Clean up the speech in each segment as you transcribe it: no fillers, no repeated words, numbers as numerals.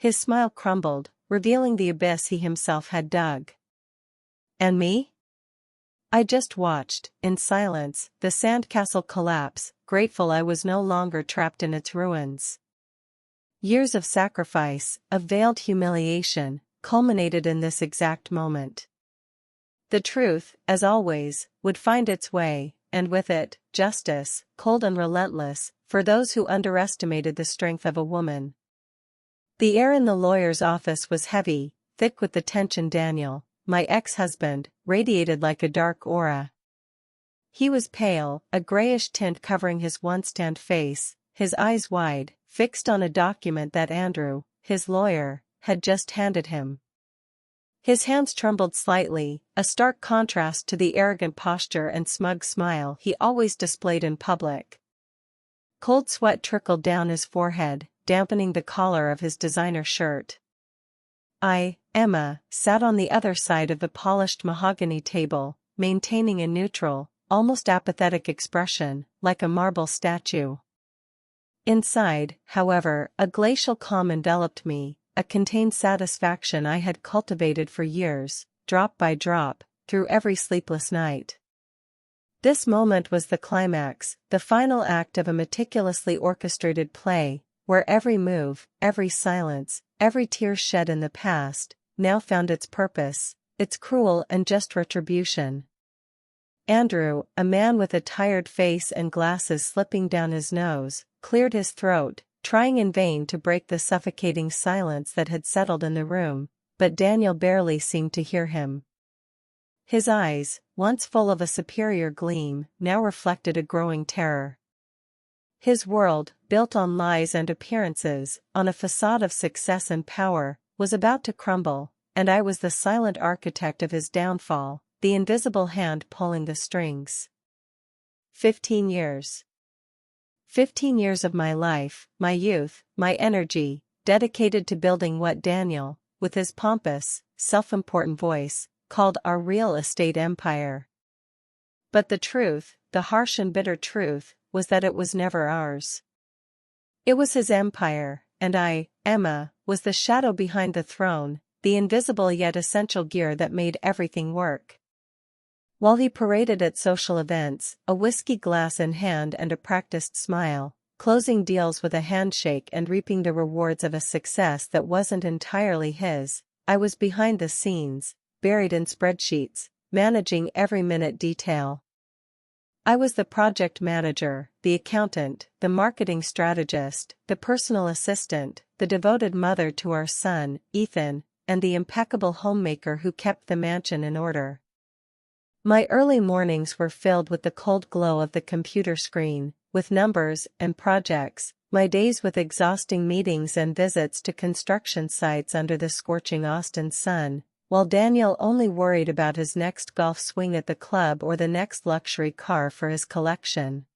His smile crumbled, revealing the abyss he himself had dug. And me? I just watched, in silence, the sandcastle collapse, grateful I was no longer trapped in its ruins. Years of sacrifice, of veiled humiliation, culminated in this exact moment. The truth, as always, would find its way, and with it, justice, cold and relentless, for those who underestimated the strength of a woman. The air in the lawyer's office was heavy, thick with the tension. Daniel, my ex-husband, radiated like a dark aura. He was pale, a grayish tint covering his once tanned face, his eyes wide, fixed on a document that Andrew, his lawyer, had just handed him. His hands trembled slightly, a stark contrast to the arrogant posture and smug smile he always displayed in public. Cold sweat trickled down his forehead, dampening the collar of his designer shirt. Emma, sat on the other side of the polished mahogany table, maintaining a neutral, almost apathetic expression, like a marble statue. Inside, however, a glacial calm enveloped me, a contained satisfaction I had cultivated for years, drop by drop, through every sleepless night. This moment was the climax, the final act of a meticulously orchestrated play, where every move, every silence, every tear shed in the past, now found its purpose, its cruel and just retribution. Andrew, a man with a tired face and glasses slipping down his nose, cleared his throat, trying in vain to break the suffocating silence that had settled in the room, but Daniel barely seemed to hear him. His eyes, once full of a superior gleam, now reflected a growing terror. His world, built on lies and appearances, on a facade of success and power, was about to crumble, and I was the silent architect of his downfall, the invisible hand pulling the strings. 15 years. 15 years of my life, my youth, my energy, dedicated to building what Daniel, with his pompous, self-important voice, called our real estate empire. But the truth, the harsh and bitter truth, was that it was never ours. It was his empire, and I, Emma, was the shadow behind the throne, the invisible yet essential gear that made everything work. While he paraded at social events, a whiskey glass in hand and a practiced smile, closing deals with a handshake and reaping the rewards of a success that wasn't entirely his, I was behind the scenes, buried in spreadsheets, managing every minute detail. I was the project manager, the accountant, the marketing strategist, the personal assistant, the devoted mother to our son, Ethan, and the impeccable homemaker who kept the mansion in order. My early mornings were filled with the cold glow of the computer screen, with numbers and projects, my days with exhausting meetings and visits to construction sites under the scorching Austin sun, while Daniel only worried about his next golf swing at the club or the next luxury car for his collection.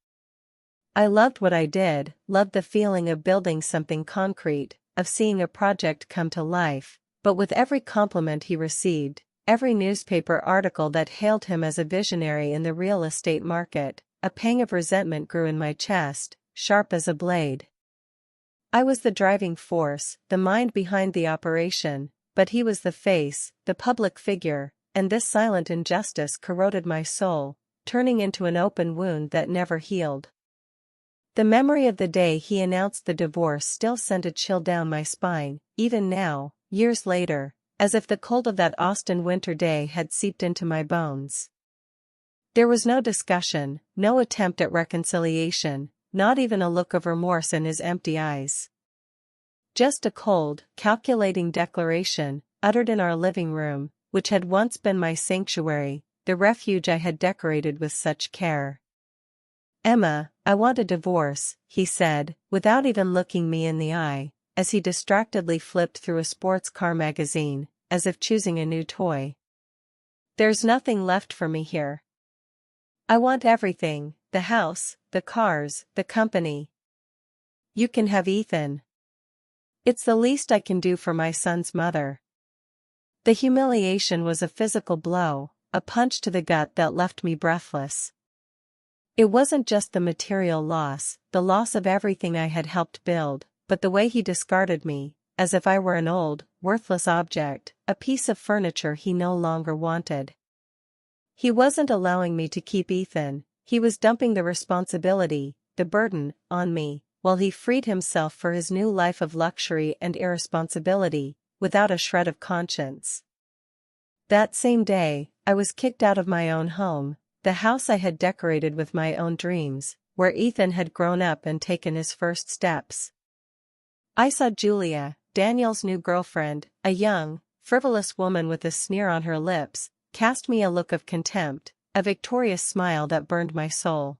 I loved what I did, loved the feeling of building something concrete, of seeing a project come to life, but with every compliment he received, every newspaper article that hailed him as a visionary in the real estate market, a pang of resentment grew in my chest, sharp as a blade. I was the driving force, the mind behind the operation, but he was the face, the public figure, and this silent injustice corroded my soul, turning into an open wound that never healed. The memory of the day he announced the divorce still sent a chill down my spine, even now, years later, as if the cold of that Austin winter day had seeped into my bones. There was no discussion, no attempt at reconciliation, not even a look of remorse in his empty eyes. Just a cold, calculating declaration, uttered in our living room, which had once been my sanctuary, the refuge I had decorated with such care. "Emma, I want a divorce," he said, without even looking me in the eye, as he distractedly flipped through a sports car magazine, as if choosing a new toy. "There's nothing left for me here. I want everything, the house, the cars, the company. You can have Ethan. It's the least I can do for my son's mother." The humiliation was a physical blow, a punch to the gut that left me breathless. It wasn't just the material loss, the loss of everything I had helped build, but the way he discarded me, as if I were an old, worthless object, a piece of furniture he no longer wanted. He wasn't allowing me to keep Ethan, he was dumping the responsibility, the burden, on me, while he freed himself for his new life of luxury and irresponsibility, without a shred of conscience. That same day, I was kicked out of my own home, the house I had decorated with my own dreams, where Ethan had grown up and taken his first steps. I saw Julia, Daniel's new girlfriend, a young, frivolous woman with a sneer on her lips, cast me a look of contempt, a victorious smile that burned my soul.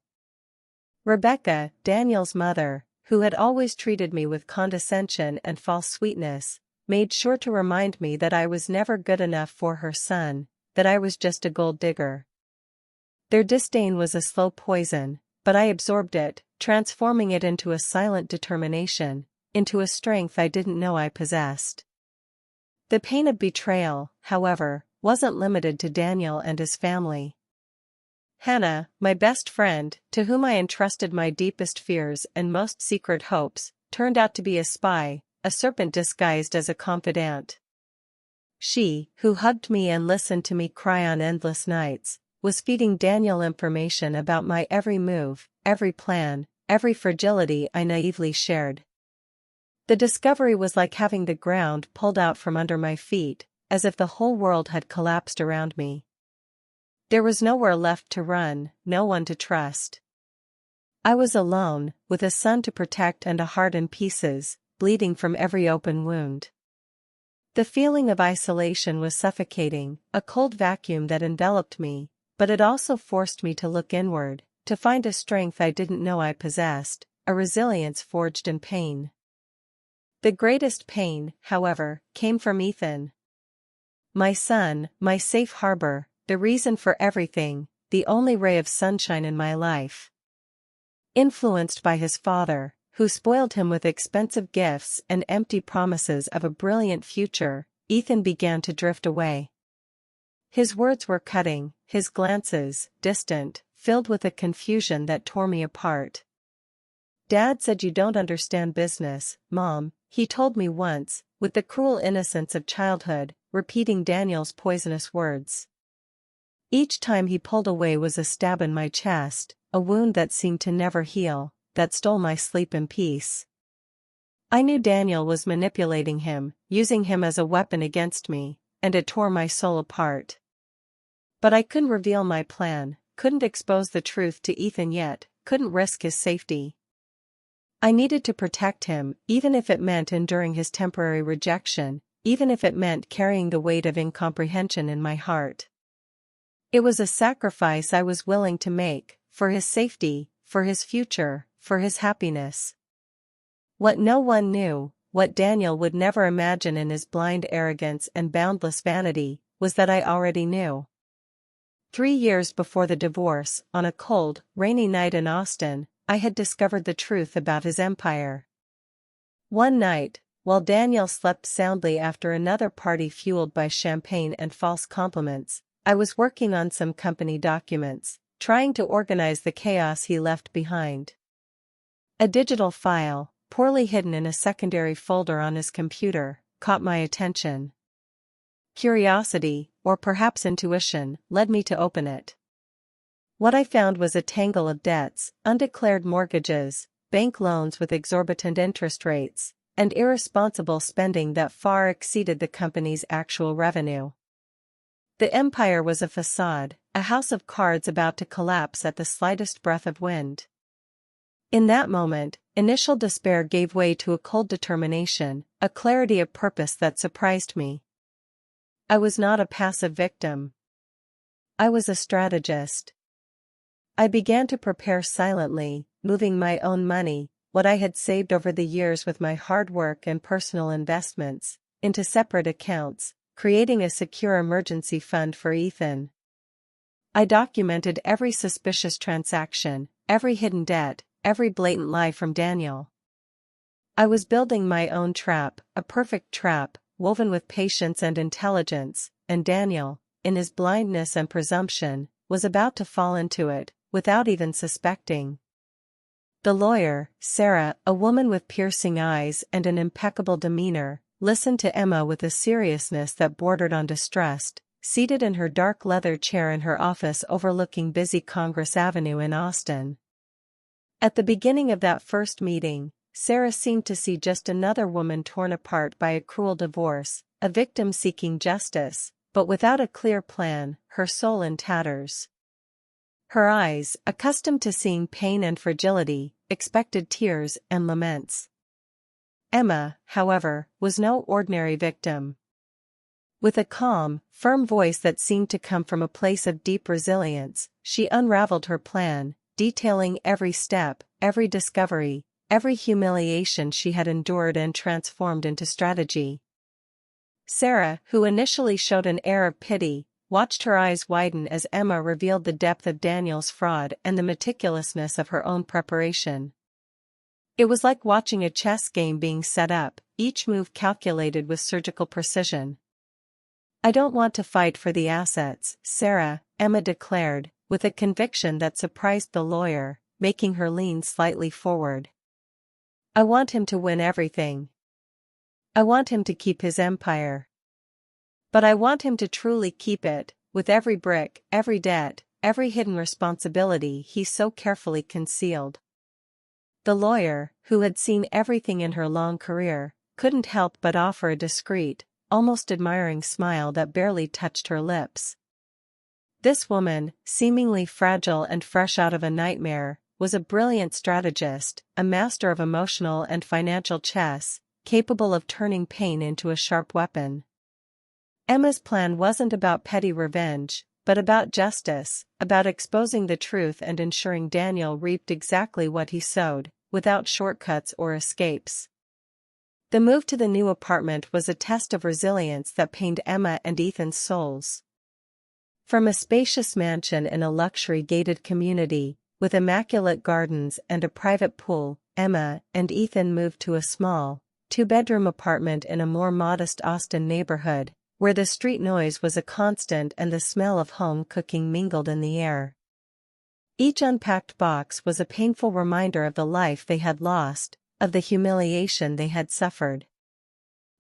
Rebecca, Daniel's mother, who had always treated me with condescension and false sweetness, made sure to remind me that I was never good enough for her son, that I was just a gold digger. Their disdain was a slow poison, but I absorbed it, transforming it into a silent determination, into a strength I didn't know I possessed. The pain of betrayal, however, wasn't limited to Daniel and his family. Hannah, my best friend, to whom I entrusted my deepest fears and most secret hopes, turned out to be a spy, a serpent disguised as a confidant. She, who hugged me and listened to me cry on endless nights, was feeding Daniel information about my every move, every plan, every fragility I naively shared. The discovery was like having the ground pulled out from under my feet, as if the whole world had collapsed around me. There was nowhere left to run, no one to trust. I was alone, with a son to protect and a heart in pieces, bleeding from every open wound. The feeling of isolation was suffocating, a cold vacuum that enveloped me, but it also forced me to look inward, to find a strength I didn't know I possessed, a resilience forged in pain. The greatest pain, however, came from Ethan. My son, my safe harbor, the reason for everything, the only ray of sunshine in my life. Influenced by his father, who spoiled him with expensive gifts and empty promises of a brilliant future, Ethan began to drift away. His words were cutting, his glances, distant, filled with a confusion that tore me apart. "Dad said you don't understand business, Mom," he told me once, with the cruel innocence of childhood, repeating Daniel's poisonous words. Each time he pulled away was a stab in my chest, a wound that seemed to never heal, that stole my sleep and peace. I knew Daniel was manipulating him, using him as a weapon against me, and it tore my soul apart. But I couldn't reveal my plan, couldn't expose the truth to Ethan yet, couldn't risk his safety. I needed to protect him, even if it meant enduring his temporary rejection, even if it meant carrying the weight of incomprehension in my heart. It was a sacrifice I was willing to make, for his safety, for his future, for his happiness. What no one knew, what Daniel would never imagine in his blind arrogance and boundless vanity, was that I already knew. 3 years before the divorce, on a cold, rainy night in Austin, I had discovered the truth about his empire. One night, while Daniel slept soundly after another party fueled by champagne and false compliments, I was working on some company documents, trying to organize the chaos he left behind. A digital file, poorly hidden in a secondary folder on his computer, caught my attention. Curiosity, or perhaps intuition, led me to open it. What I found was a tangle of debts, undeclared mortgages, bank loans with exorbitant interest rates, and irresponsible spending that far exceeded the company's actual revenue. The empire was a facade, a house of cards about to collapse at the slightest breath of wind. In that moment, initial despair gave way to a cold determination, a clarity of purpose that surprised me. I was not a passive victim. I was a strategist. I began to prepare silently, moving my own money, what I had saved over the years with my hard work and personal investments, into separate accounts, creating a secure emergency fund for Ethan. I documented every suspicious transaction, every hidden debt, every blatant lie from Daniel. I was building my own trap, a perfect trap, woven with patience and intelligence, and Daniel, in his blindness and presumption, was about to fall into it, without even suspecting. The lawyer, Sarah, a woman with piercing eyes and an impeccable demeanor, listened to Emma with a seriousness that bordered on distrust, seated in her dark leather chair in her office overlooking busy Congress Avenue in Austin. At the beginning of that first meeting, Sarah seemed to see just another woman torn apart by a cruel divorce, a victim seeking justice, but without a clear plan, her soul in tatters. Her eyes, accustomed to seeing pain and fragility, expected tears and laments. Emma, however, was no ordinary victim. With a calm, firm voice that seemed to come from a place of deep resilience, she unraveled her plan, detailing every step, every discovery, every humiliation she had endured and transformed into strategy. Sarah, who initially showed an air of pity, watched her eyes widen as Emma revealed the depth of Daniel's fraud and the meticulousness of her own preparation. It was like watching a chess game being set up, each move calculated with surgical precision. "I don't want to fight for the assets, Sarah," Emma declared, with a conviction that surprised the lawyer, making her lean slightly forward. "I want him to win everything. I want him to keep his empire. But I want him to truly keep it, with every brick, every debt, every hidden responsibility he so carefully concealed." The lawyer, who had seen everything in her long career, couldn't help but offer a discreet, almost admiring smile that barely touched her lips. This woman, seemingly fragile and fresh out of a nightmare, was a brilliant strategist, a master of emotional and financial chess, capable of turning pain into a sharp weapon. Emma's plan wasn't about petty revenge, but about justice, about exposing the truth and ensuring Daniel reaped exactly what he sowed, without shortcuts or escapes. The move to the new apartment was a test of resilience that pained Emma and Ethan's souls. From a spacious mansion in a luxury-gated community, with immaculate gardens and a private pool, Emma and Ethan moved to a small, two-bedroom apartment in a more modest Austin neighborhood, where the street noise was a constant and the smell of home cooking mingled in the air. Each unpacked box was a painful reminder of the life they had lost, of the humiliation they had suffered.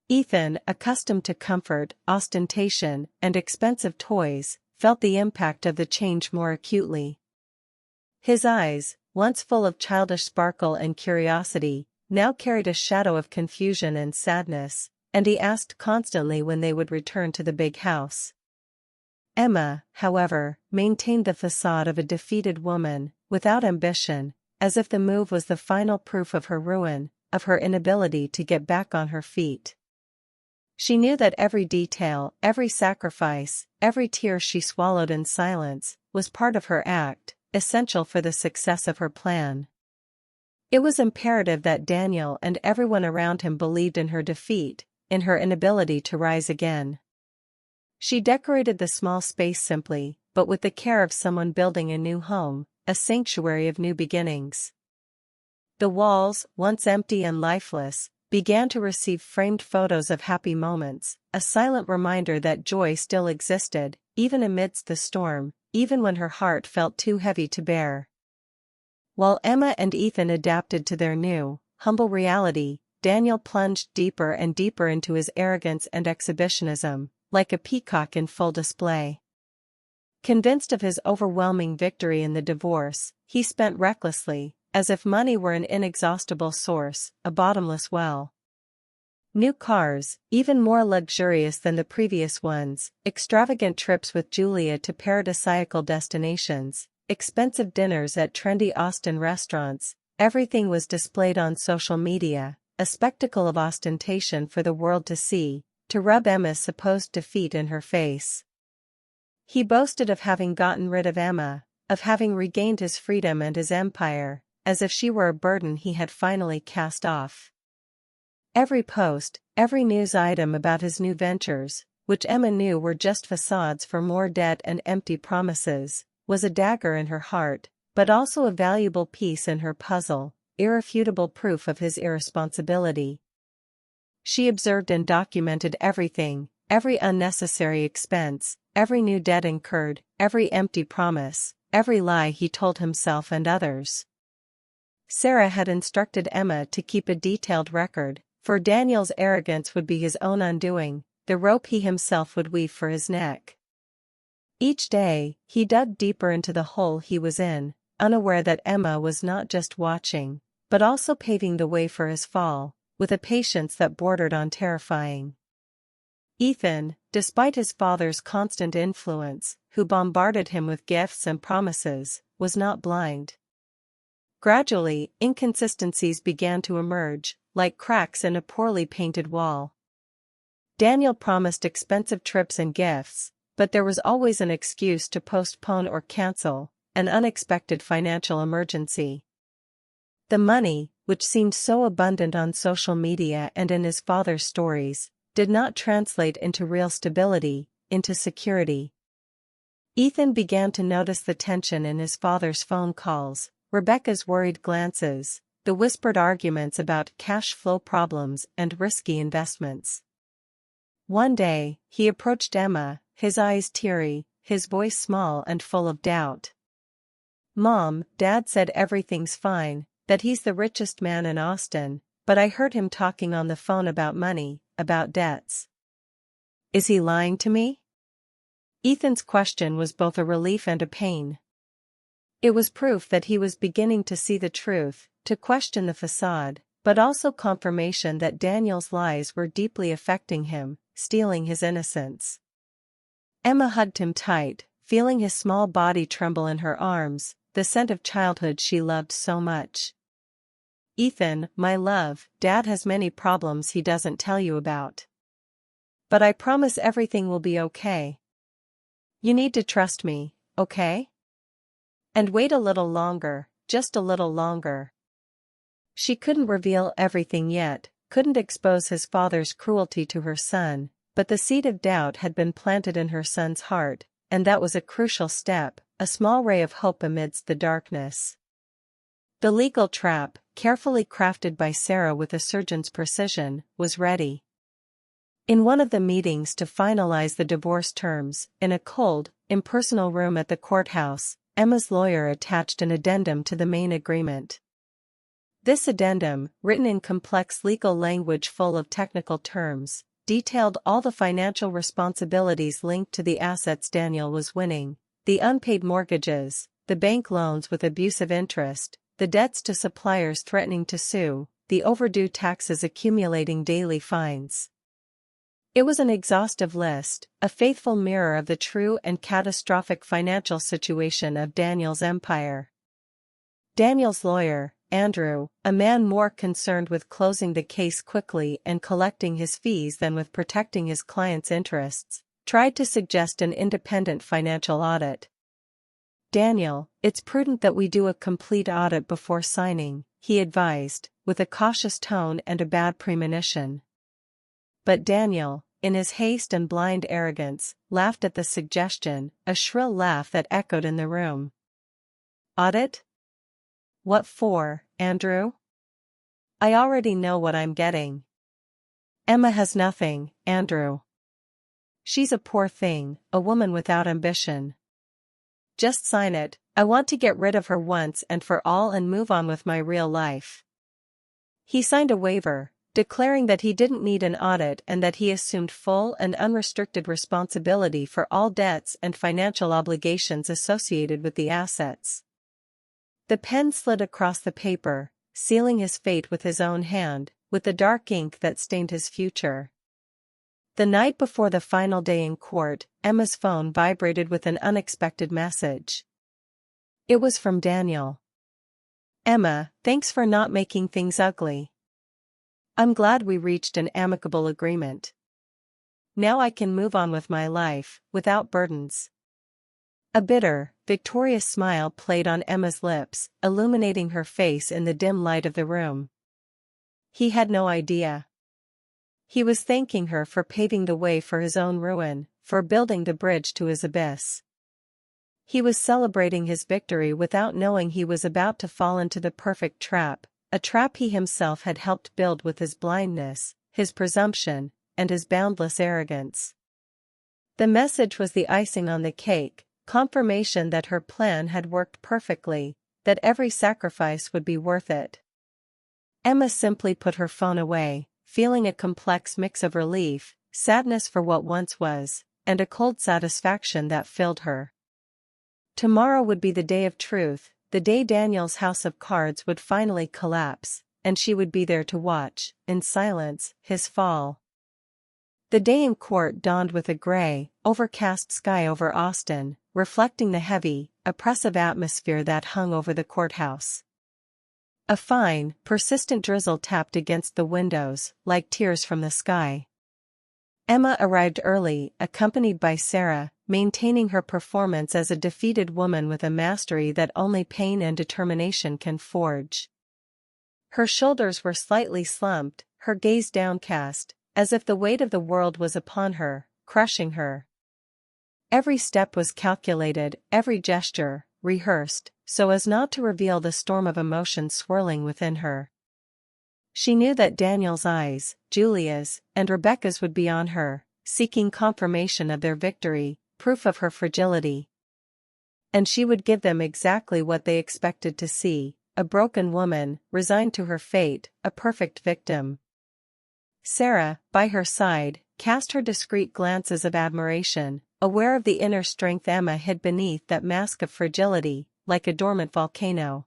Ethan, accustomed to comfort, ostentation, and expensive toys, felt the impact of the change more acutely. His eyes, once full of childish sparkle and curiosity, now carried a shadow of confusion and sadness, and he asked constantly when they would return to the big house. Emma, however, maintained the facade of a defeated woman, without ambition, as if the move was the final proof of her ruin, of her inability to get back on her feet. She knew that every detail, every sacrifice, every tear she swallowed in silence, was part of her act, essential for the success of her plan. It was imperative that Daniel and everyone around him believed in her defeat, in her inability to rise again. She decorated the small space simply, but with the care of someone building a new home, a sanctuary of new beginnings. The walls, once empty and lifeless, began to receive framed photos of happy moments, a silent reminder that joy still existed, even amidst the storm, even when her heart felt too heavy to bear. While Emma and Ethan adapted to their new, humble reality, Daniel plunged deeper and deeper into his arrogance and exhibitionism, like a peacock in full display. Convinced of his overwhelming victory in the divorce, he spent recklessly, as if money were an inexhaustible source, a bottomless well. New cars, even more luxurious than the previous ones, extravagant trips with Julia to paradisiacal destinations, expensive dinners at trendy Austin restaurants, everything was displayed on social media, a spectacle of ostentation for the world to see, to rub Emma's supposed defeat in her face. He boasted of having gotten rid of Emma, of having regained his freedom and his empire, as if she were a burden he had finally cast off. Every post, every news item about his new ventures, which Emma knew were just facades for more debt and empty promises, was a dagger in her heart, but also a valuable piece in her puzzle, irrefutable proof of his irresponsibility. She observed and documented everything, every unnecessary expense, every new debt incurred, every empty promise, every lie he told himself and others. Sarah had instructed Emma to keep a detailed record, For Daniel's arrogance would be his own undoing, the rope he himself would weave for his neck. Each day, he dug deeper into the hole he was in, unaware that Emma was not just watching, but also paving the way for his fall, with a patience that bordered on terrifying. Ethan, despite his father's constant influence, who bombarded him with gifts and promises, was not blind. Gradually, inconsistencies began to emerge, like cracks in a poorly painted wall. Daniel promised expensive trips and gifts, but there was always an excuse to postpone or cancel, an unexpected financial emergency. The money, which seemed so abundant on social media and in his father's stories, did not translate into real stability, into security. Ethan began to notice the tension in his father's phone calls, Rebecca's worried glances, the whispered arguments about cash flow problems and risky investments. One day, he approached Emma, his eyes teary, his voice small and full of doubt. "Mom, Dad said everything's fine, that he's the richest man in Austin, but I heard him talking on the phone about money, about debts. Is he lying to me?" Ethan's question was both a relief and a pain. It was proof that he was beginning to see the truth, to question the facade, but also confirmation that Daniel's lies were deeply affecting him, stealing his innocence. Emma hugged him tight, feeling his small body tremble in her arms, the scent of childhood she loved so much. "Ethan, my love, Dad has many problems he doesn't tell you about. But I promise everything will be okay. You need to trust me, okay? And wait a little longer, just a little longer." She couldn't reveal everything yet, couldn't expose his father's cruelty to her son, but the seed of doubt had been planted in her son's heart, and that was a crucial step, a small ray of hope amidst the darkness. The legal trap, carefully crafted by Sarah with a surgeon's precision, was ready. In one of the meetings to finalize the divorce terms, in a cold, impersonal room at the courthouse, Emma's lawyer attached an addendum to the main agreement. This addendum, written in complex legal language full of technical terms, detailed all the financial responsibilities linked to the assets Daniel was winning, the unpaid mortgages, the bank loans with abusive interest, the debts to suppliers threatening to sue, the overdue taxes accumulating daily fines. It was an exhaustive list, a faithful mirror of the true and catastrophic financial situation of Daniel's empire. Daniel's lawyer, Andrew, a man more concerned with closing the case quickly and collecting his fees than with protecting his client's interests, tried to suggest an independent financial audit. "Daniel, it's prudent that we do a complete audit before signing," he advised, with a cautious tone and a bad premonition. But Daniel, in his haste and blind arrogance, laughed at the suggestion, a shrill laugh that echoed in the room. "Audit? What for, Andrew? I already know what I'm getting." "Emma has nothing, Andrew. She's a poor thing, a woman without ambition. Just sign it, I want to get rid of her once and for all and move on with my real life." He signed a waiver, declaring that he didn't need an audit and that he assumed full and unrestricted responsibility for all debts and financial obligations associated with the assets. The pen slid across the paper, sealing his fate with his own hand, with the dark ink that stained his future. The night before the final day in court, Emma's phone vibrated with an unexpected message. It was from Daniel. "Emma, thanks for not making things ugly. I'm glad we reached an amicable agreement. Now I can move on with my life, without burdens." A bitter, victorious smile played on Emma's lips, illuminating her face in the dim light of the room. He had no idea. He was thanking her for paving the way for his own ruin, for building the bridge to his abyss. He was celebrating his victory without knowing he was about to fall into the perfect trap, a trap he himself had helped build with his blindness, his presumption, and his boundless arrogance. The message was the icing on the cake, confirmation that her plan had worked perfectly, that every sacrifice would be worth it. Emma simply put her phone away, feeling a complex mix of relief, sadness for what once was, and a cold satisfaction that filled her. Tomorrow would be the day of truth, the day Daniel's house of cards would finally collapse, and she would be there to watch, in silence, his fall. The day in court dawned with a gray, overcast sky over Austin, reflecting the heavy, oppressive atmosphere that hung over the courthouse. A fine, persistent drizzle tapped against the windows, like tears from the sky. Emma arrived early, accompanied by Sarah, maintaining her performance as a defeated woman with a mastery that only pain and determination can forge. Her shoulders were slightly slumped, her gaze downcast, as if the weight of the world was upon her, crushing her. Every step was calculated, every gesture, rehearsed, so as not to reveal the storm of emotion swirling within her. She knew that Daniel's eyes, Julia's, and Rebecca's would be on her, seeking confirmation of their victory, proof of her fragility. And she would give them exactly what they expected to see, a broken woman, resigned to her fate, a perfect victim. Sarah, by her side, cast her discreet glances of admiration, aware of the inner strength Emma hid beneath that mask of fragility, like a dormant volcano.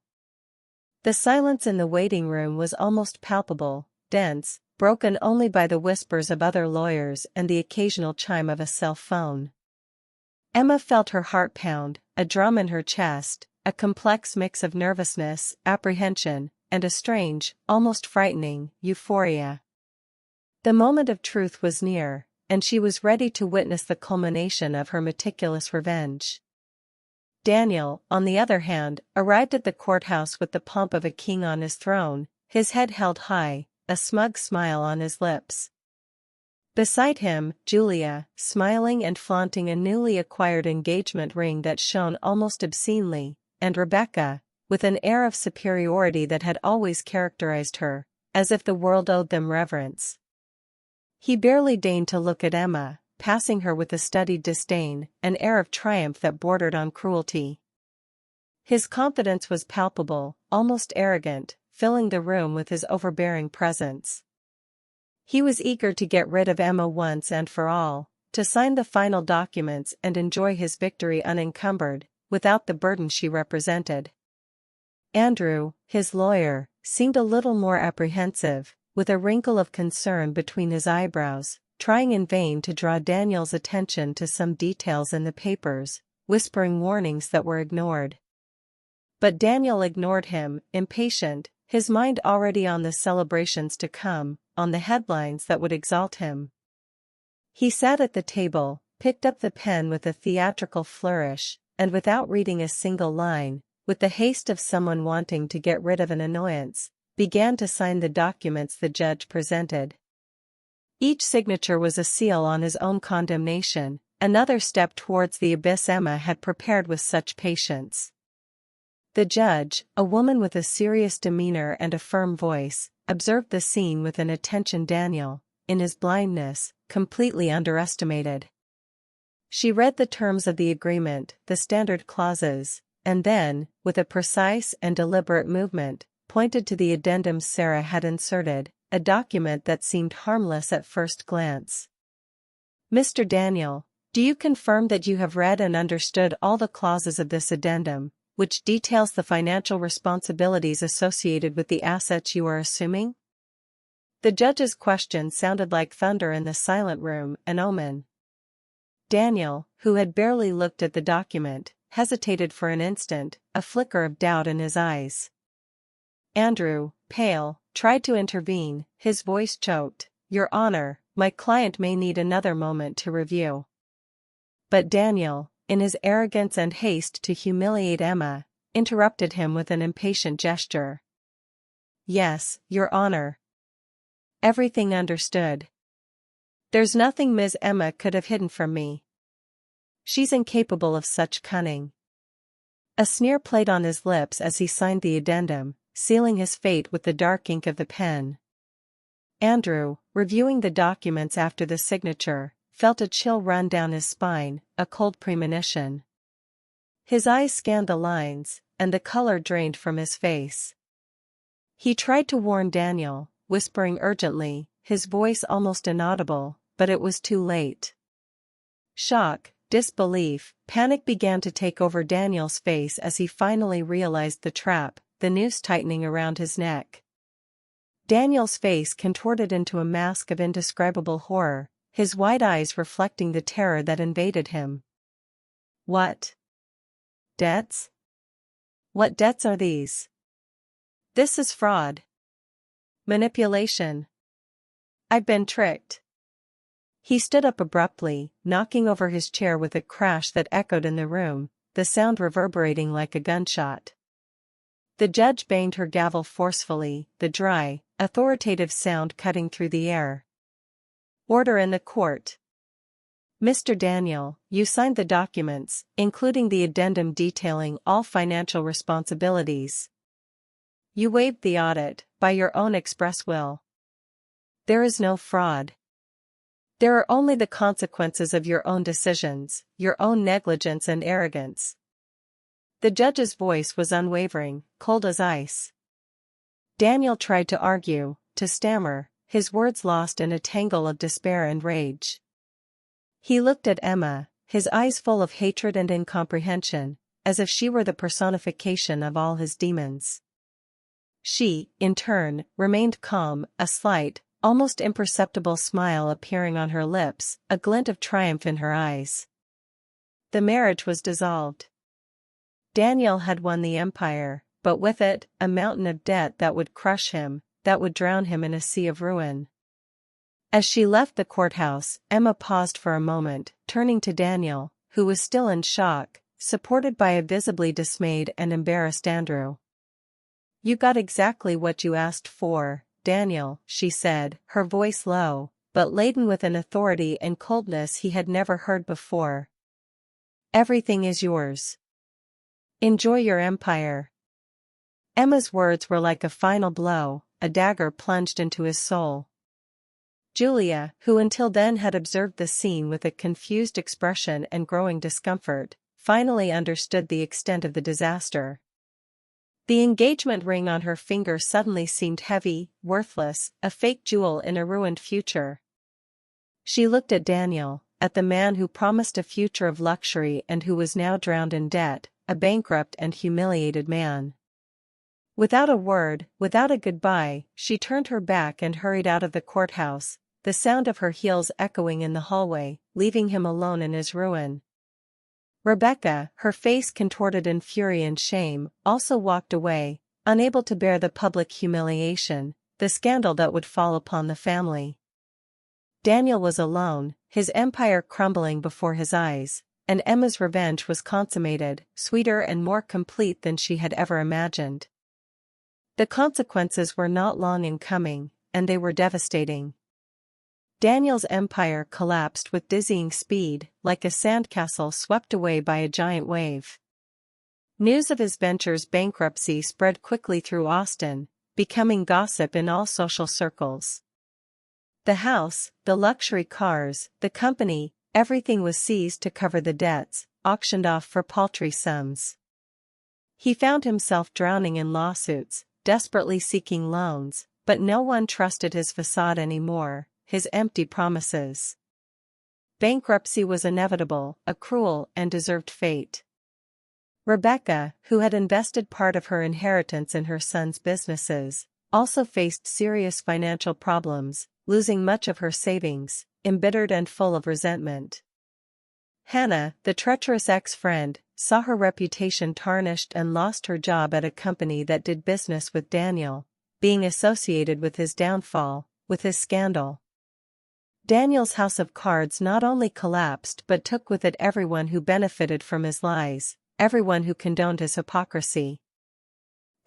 The silence in the waiting room was almost palpable, dense, broken only by the whispers of other lawyers and the occasional chime of a cell phone. Emma felt her heart pound, a drum in her chest, a complex mix of nervousness, apprehension, and a strange, almost frightening, euphoria. The moment of truth was near, and she was ready to witness the culmination of her meticulous revenge. Daniel, on the other hand, arrived at the courthouse with the pomp of a king on his throne, his head held high, a smug smile on his lips. Beside him, Julia, smiling and flaunting a newly acquired engagement ring that shone almost obscenely, and Rebecca, with an air of superiority that had always characterized her, as if the world owed them reverence. He barely deigned to look at Emma, passing her with a studied disdain, an air of triumph that bordered on cruelty. His confidence was palpable, almost arrogant, filling the room with his overbearing presence. He was eager to get rid of Emma once and for all, to sign the final documents and enjoy his victory unencumbered, without the burden she represented. Andrew, his lawyer, seemed a little more apprehensive, with a wrinkle of concern between his eyebrows, trying in vain to draw Daniel's attention to some details in the papers, whispering warnings that were ignored. But Daniel ignored him, impatient, his mind already on the celebrations to come, on the headlines that would exalt him. He sat at the table, picked up the pen with a theatrical flourish, and without reading a single line, with the haste of someone wanting to get rid of an annoyance, began to sign the documents the judge presented. Each signature was a seal on his own condemnation, another step towards the abyss Emma had prepared with such patience. The judge, a woman with a serious demeanor and a firm voice, observed the scene with an attention Daniel, in his blindness, completely underestimated. She read the terms of the agreement, the standard clauses, and then, with a precise and deliberate movement, pointed to the addendums Sarah had inserted, a document that seemed harmless at first glance. "Mr. Daniel, do you confirm that you have read and understood all the clauses of this addendum, which details the financial responsibilities associated with the assets you are assuming?" The judge's question sounded like thunder in the silent room, an omen. Daniel, who had barely looked at the document, hesitated for an instant, a flicker of doubt in his eyes. Andrew, pale, tried to intervene, his voice choked. "Your Honor, my client may need another moment to review." But Daniel, in his arrogance and haste to humiliate Emma, interrupted him with an impatient gesture. "Yes, Your Honor. Everything understood. There's nothing Ms. Emma could have hidden from me. She's incapable of such cunning." A sneer played on his lips as he signed the addendum, sealing his fate with the dark ink of the pen. Andrew, reviewing the documents after the signature, felt a chill run down his spine, a cold premonition. His eyes scanned the lines, and the color drained from his face. He tried to warn Daniel, whispering urgently, his voice almost inaudible, but it was too late. Shock, disbelief, panic began to take over Daniel's face as he finally realized the trap, the noose tightening around his neck. Daniel's face contorted into a mask of indescribable horror, his wide eyes reflecting the terror that invaded him. What? Debts? What debts are these? This is fraud. Manipulation. I've been tricked. He stood up abruptly, knocking over his chair with a crash that echoed in the room, the sound reverberating like a gunshot. The judge banged her gavel forcefully, the dry, authoritative sound cutting through the air. Order in the court. Mr. Daniel, you signed the documents, including the addendum detailing all financial responsibilities. You waived the audit, by your own express will. There is no fraud. There are only the consequences of your own decisions, your own negligence and arrogance. The judge's voice was unwavering, cold as ice. Daniel tried to argue, to stammer, his words lost in a tangle of despair and rage. He looked at Emma, his eyes full of hatred and incomprehension, as if she were the personification of all his demons. She, in turn, remained calm, a slight, almost imperceptible smile appearing on her lips, a glint of triumph in her eyes. The marriage was dissolved. Daniel had won the empire, but with it, a mountain of debt that would crush him, that would drown him in a sea of ruin. As she left the courthouse, Emma paused for a moment, turning to Daniel, who was still in shock, supported by a visibly dismayed and embarrassed Andrew. You got exactly what you asked for, Daniel, she said, her voice low, but laden with an authority and coldness he had never heard before. Everything is yours. Enjoy your empire. Emma's words were like a final blow, a dagger plunged into his soul. Julia, who until then had observed the scene with a confused expression and growing discomfort, finally understood the extent of the disaster. The engagement ring on her finger suddenly seemed heavy, worthless, a fake jewel in a ruined future. She looked at Daniel, at the man who promised a future of luxury and who was now drowned in debt, a bankrupt and humiliated man. Without a word, without a goodbye, she turned her back and hurried out of the courthouse, the sound of her heels echoing in the hallway, leaving him alone in his ruin. Rebecca, her face contorted in fury and shame, also walked away, unable to bear the public humiliation, the scandal that would fall upon the family. Daniel was alone, his empire crumbling before his eyes, and Emma's revenge was consummated, sweeter and more complete than she had ever imagined. The consequences were not long in coming, and they were devastating. Daniel's empire collapsed with dizzying speed, like a sandcastle swept away by a giant wave. News of his venture's bankruptcy spread quickly through Austin, becoming gossip in all social circles. The house, the luxury cars, the company, everything was seized to cover the debts, auctioned off for paltry sums. He found himself drowning in lawsuits, desperately seeking loans, but no one trusted his facade anymore, his empty promises. Bankruptcy was inevitable, a cruel and deserved fate. Rebecca, who had invested part of her inheritance in her son's businesses, also faced serious financial problems, losing much of her savings, embittered and full of resentment. Hannah, the treacherous ex-friend, saw her reputation tarnished and lost her job at a company that did business with Daniel, being associated with his downfall, with his scandal. Daniel's house of cards not only collapsed but took with it everyone who benefited from his lies, everyone who condoned his hypocrisy.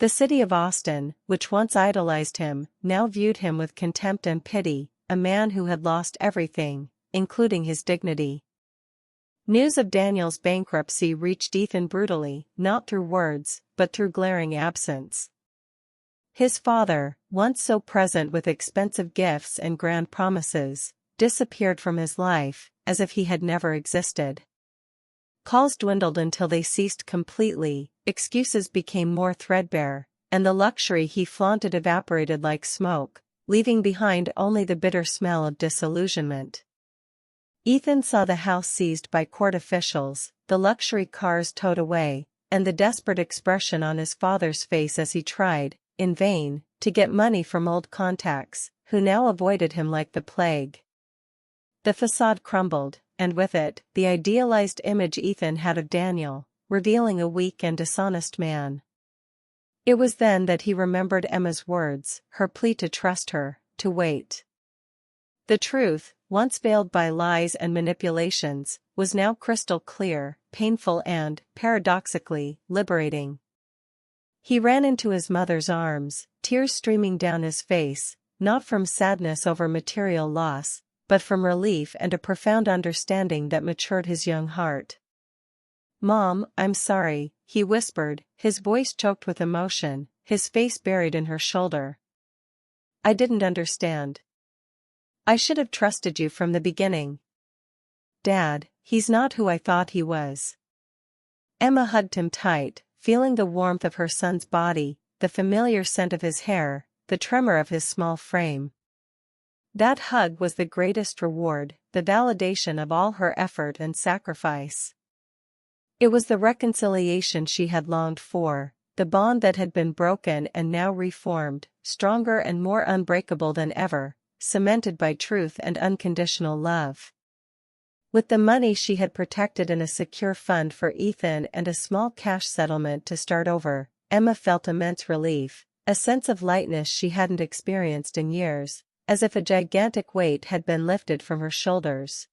The city of Austin, which once idolized him, now viewed him with contempt and pity, a man who had lost everything, including his dignity. News of Daniel's bankruptcy reached Ethan brutally, not through words, but through glaring absence. His father, once so present with expensive gifts and grand promises, disappeared from his life, as if he had never existed. Calls dwindled until they ceased completely, excuses became more threadbare, and the luxury he flaunted evaporated like smoke, leaving behind only the bitter smell of disillusionment. Ethan saw the house seized by court officials, the luxury cars towed away, and the desperate expression on his father's face as he tried, in vain, to get money from old contacts, who now avoided him like the plague. The facade crumbled, and with it, the idealized image Ethan had of Daniel, revealing a weak and dishonest man. It was then that he remembered Emma's words, her plea to trust her, to wait. The truth, once veiled by lies and manipulations, was now crystal clear, painful and, paradoxically, liberating. He ran into his mother's arms, tears streaming down his face, not from sadness over material loss, but from relief and a profound understanding that matured his young heart. "Mom, I'm sorry," he whispered, his voice choked with emotion, his face buried in her shoulder. "I didn't understand. I should have trusted you from the beginning." "Dad, he's not who I thought he was." Emma hugged him tight, feeling the warmth of her son's body, the familiar scent of his hair, the tremor of his small frame. That hug was the greatest reward, the validation of all her effort and sacrifice. It was the reconciliation she had longed for, the bond that had been broken and now reformed, stronger and more unbreakable than ever, cemented by truth and unconditional love. With the money she had protected in a secure fund for Ethan and a small cash settlement to start over, Emma felt immense relief, a sense of lightness she hadn't experienced in years, as if a gigantic weight had been lifted from her shoulders.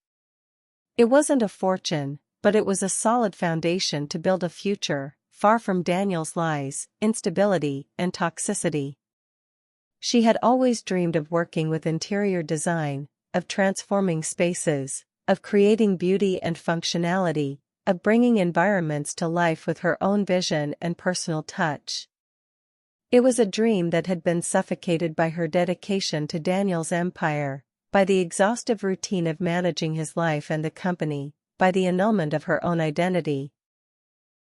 It wasn't a fortune, but it was a solid foundation to build a future, far from Daniel's lies, instability, and toxicity. She had always dreamed of working with interior design, of transforming spaces, of creating beauty and functionality, of bringing environments to life with her own vision and personal touch. It was a dream that had been suffocated by her dedication to Daniel's empire, by the exhaustive routine of managing his life and the company, by the annulment of her own identity.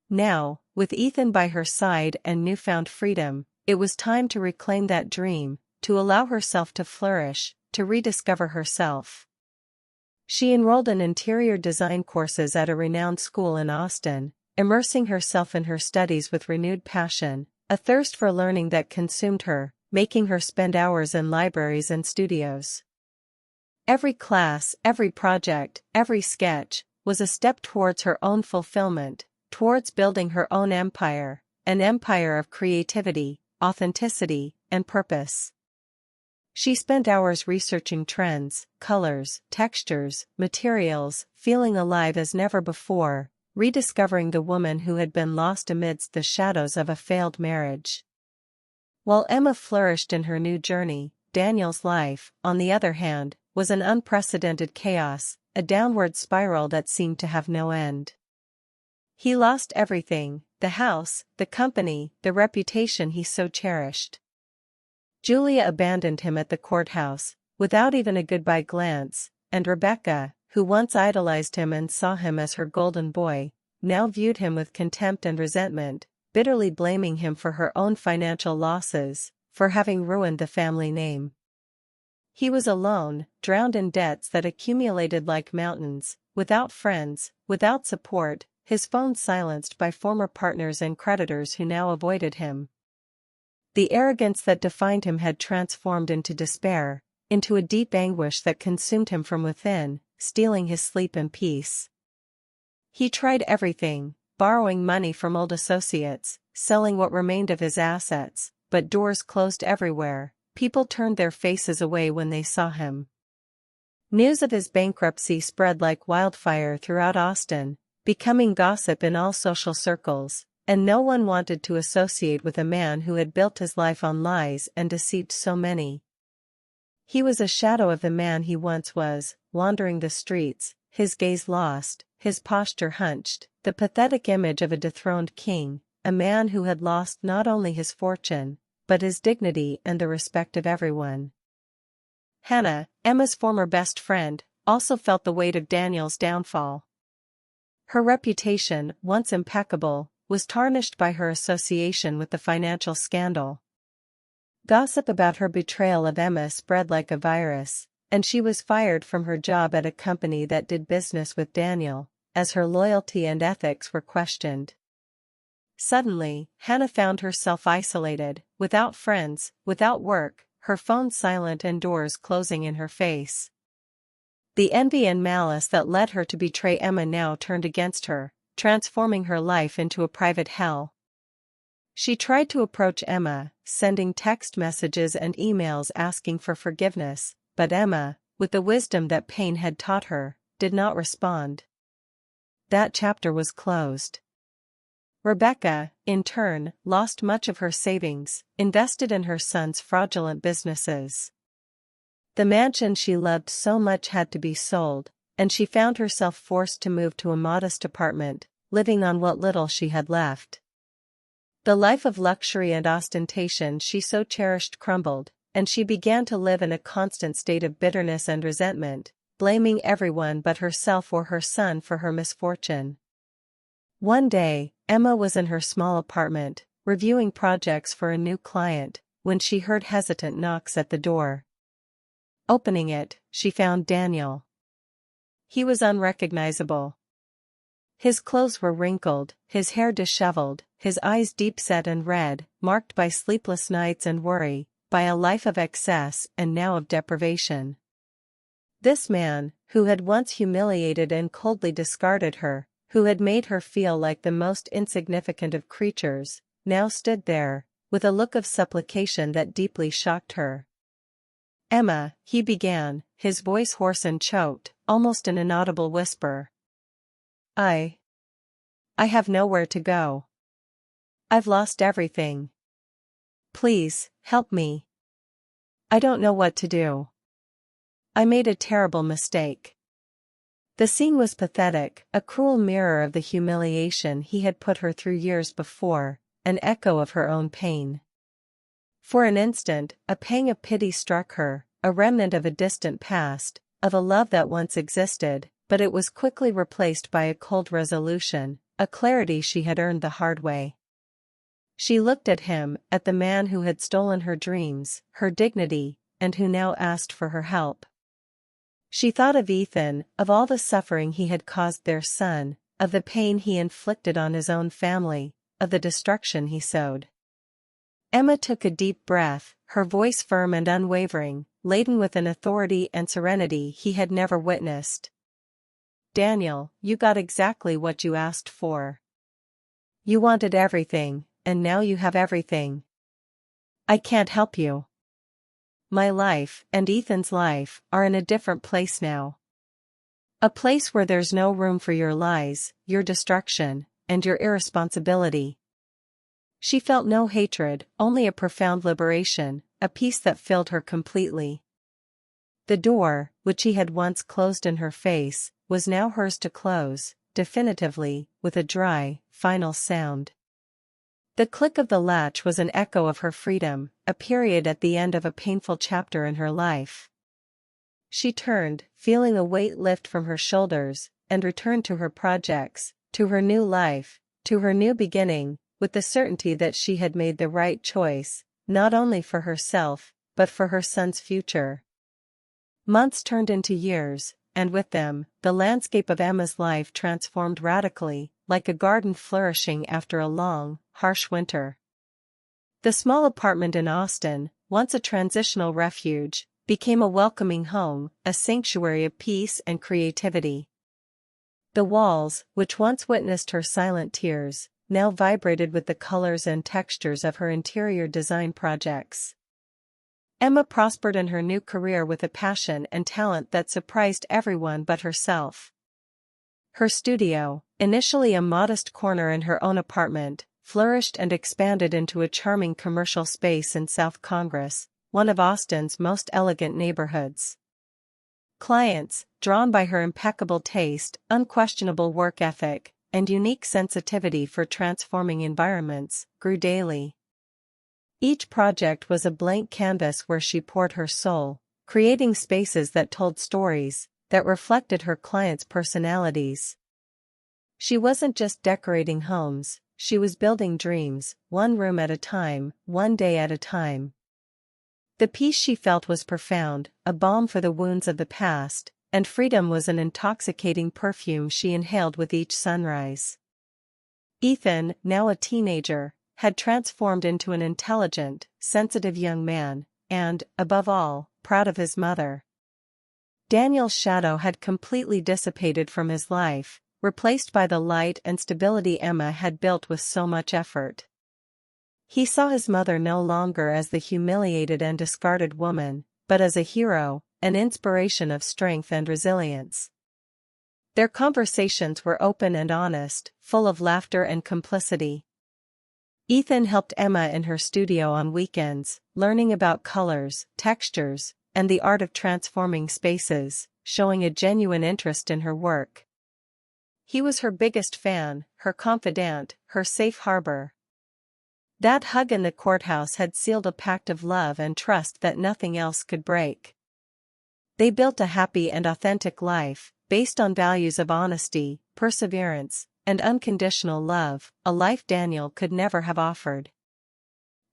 Now, with Ethan by her side and newfound freedom, it was time to reclaim that dream, to allow herself to flourish, to rediscover herself. She enrolled in interior design courses at a renowned school in Austin, immersing herself in her studies with renewed passion, a thirst for learning that consumed her, making her spend hours in libraries and studios. Every class, every project, every sketch, was a step towards her own fulfillment, towards building her own empire, an empire of creativity, authenticity, and purpose. She spent hours researching trends, colors, textures, materials, feeling alive as never before, rediscovering the woman who had been lost amidst the shadows of a failed marriage. While Emma flourished in her new journey, Daniel's life, on the other hand, was an unprecedented chaos, a downward spiral that seemed to have no end. He lost everything, the house, the company, the reputation he so cherished. Julia abandoned him at the courthouse, without even a goodbye glance, and Rebecca, who once idolized him and saw him as her golden boy, now viewed him with contempt and resentment, bitterly blaming him for her own financial losses, for having ruined the family name. He was alone, drowned in debts that accumulated like mountains, without friends, without support, his phone silenced by former partners and creditors who now avoided him. The arrogance that defined him had transformed into despair, into a deep anguish that consumed him from within, stealing his sleep and peace. He tried everything, borrowing money from old associates, selling what remained of his assets, but doors closed everywhere. People turned their faces away when they saw him. News of his bankruptcy spread like wildfire throughout Austin, becoming gossip in all social circles, and no one wanted to associate with a man who had built his life on lies and deceived so many. He was a shadow of the man he once was, wandering the streets, his gaze lost, his posture hunched, the pathetic image of a dethroned king, a man who had lost not only his fortune, but his dignity and the respect of everyone. Hannah, Emma's former best friend, also felt the weight of Daniel's downfall. Her reputation, once impeccable, was tarnished by her association with the financial scandal. Gossip about her betrayal of Emma spread like a virus, and she was fired from her job at a company that did business with Daniel, as her loyalty and ethics were questioned. Suddenly, Hannah found herself isolated, without friends, without work, her phone silent and doors closing in her face. The envy and malice that led her to betray Emma now turned against her, transforming her life into a private hell. She tried to approach Emma, sending text messages and emails asking for forgiveness, but Emma, with the wisdom that pain had taught her, did not respond. That chapter was closed. Rebecca, in turn, lost much of her savings, invested in her son's fraudulent businesses. The mansion she loved so much had to be sold, and she found herself forced to move to a modest apartment, living on what little she had left. The life of luxury and ostentation she so cherished crumbled, and she began to live in a constant state of bitterness and resentment, blaming everyone but herself or her son for her misfortune. One day, Emma was in her small apartment, reviewing projects for a new client, when she heard hesitant knocks at the door. Opening it, she found Daniel. He was unrecognizable. His clothes were wrinkled, his hair disheveled, his eyes deep-set and red, marked by sleepless nights and worry, by a life of excess and now of deprivation. This man, who had once humiliated and coldly discarded her, who had made her feel like the most insignificant of creatures, now stood there, with a look of supplication that deeply shocked her. "Emma," he began, his voice hoarse and choked, almost an inaudible whisper. I have nowhere to go. I've lost everything. Please, help me. I don't know what to do. I made a terrible mistake." The scene was pathetic, a cruel mirror of the humiliation he had put her through years before, an echo of her own pain. For an instant, a pang of pity struck her, a remnant of a distant past, of a love that once existed, but it was quickly replaced by a cold resolution, a clarity she had earned the hard way. She looked at him, at the man who had stolen her dreams, her dignity, and who now asked for her help. She thought of Ethan, of all the suffering he had caused their son, of the pain he inflicted on his own family, of the destruction he sowed. Emma took a deep breath, her voice firm and unwavering, laden with an authority and serenity he had never witnessed. "Daniel, you got exactly what you asked for. You wanted everything, and now you have everything. I can't help you. My life, and Ethan's life, are in a different place now. A place where there's no room for your lies, your destruction, and your irresponsibility." She felt no hatred, only a profound liberation, a peace that filled her completely. The door, which he had once closed in her face, was now hers to close, definitively, with a dry, final sound. The click of the latch was an echo of her freedom, a period at the end of a painful chapter in her life. She turned, feeling a weight lift from her shoulders, and returned to her projects, to her new life, to her new beginning, with the certainty that she had made the right choice, not only for herself, but for her son's future. Months turned into years, and with them, the landscape of Emma's life transformed radically, like a garden flourishing after a long, harsh winter. The small apartment in Austin, once a transitional refuge, became a welcoming home, a sanctuary of peace and creativity. The walls, which once witnessed her silent tears, now vibrated with the colors and textures of her interior design projects. Emma prospered in her new career with a passion and talent that surprised everyone but herself. Her studio, initially a modest corner in her own apartment, flourished and expanded into a charming commercial space in South Congress, one of Austin's most elegant neighborhoods. Clients, drawn by her impeccable taste, unquestionable work ethic, and unique sensitivity for transforming environments, grew daily. Each project was a blank canvas where she poured her soul, creating spaces that told stories, that reflected her clients' personalities. She wasn't just decorating homes, she was building dreams, one room at a time, one day at a time. The peace she felt was profound, a balm for the wounds of the past, and freedom was an intoxicating perfume she inhaled with each sunrise. Ethan, now a teenager, had transformed into an intelligent, sensitive young man, and, above all, proud of his mother. Daniel's shadow had completely dissipated from his life, replaced by the light and stability Emma had built with so much effort. He saw his mother no longer as the humiliated and discarded woman, but as a hero, an inspiration of strength and resilience. Their conversations were open and honest, full of laughter and complicity. Ethan helped Emma in her studio on weekends, learning about colors, textures, and the art of transforming spaces, showing a genuine interest in her work. He was her biggest fan, her confidant, her safe harbor. That hug in the courthouse had sealed a pact of love and trust that nothing else could break. They built a happy and authentic life, based on values of honesty, perseverance, and unconditional love, a life Daniel could never have offered.